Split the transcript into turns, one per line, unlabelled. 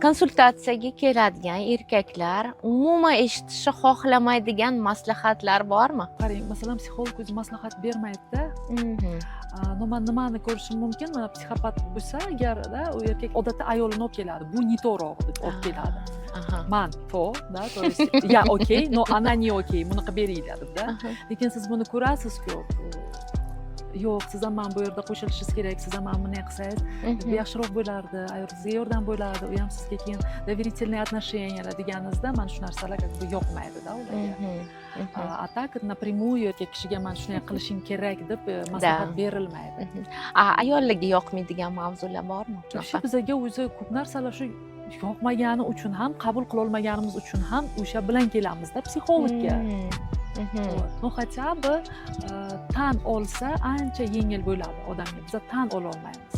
konsultatsiyaga keladigan erkaklar umuman eshitishni xohlamaydigan maslahatlar bormi?
Qarang, masalan, psixolog o'zi maslahat bermaydi-da. Nimani ko'rishim mumkin? Mana psixopat bo'lsa, agarda u erkak odatda ayolini olib keladi. Bu не то deb olib keladi. Man to, da, to есть ya okey, no она не okey, bunaqa beringlar deb-da. Lekin siz buni ko'rasiz-ku. Yo'q, siz ham mana bu yerda qo'shilishingiz kerak, siz ham mana bunday qilsangiz yaxshiroq bo'lardi, ayolingizga yordam bo'ladi, u ham sizga keyin доверительные отношения deganingizda mana shu narsalar bu yoqmaydi-da ularga. A tak напрямую erkak kishiga mana shunday qilishing kerak deb maslahat berilmaydi.
Ayollarga yoqmaydigan mavzular bormi?
Shu bizga o'zi ko'p narsalar shu yoqmagani uchun ham, qabul qila olmaganimiz uchun ham o'sha bilan kelamiz-da psixologga. No хотя бы tan olsa ancha yengil bo'ladi odamga. Biz tan ola olmaymiz.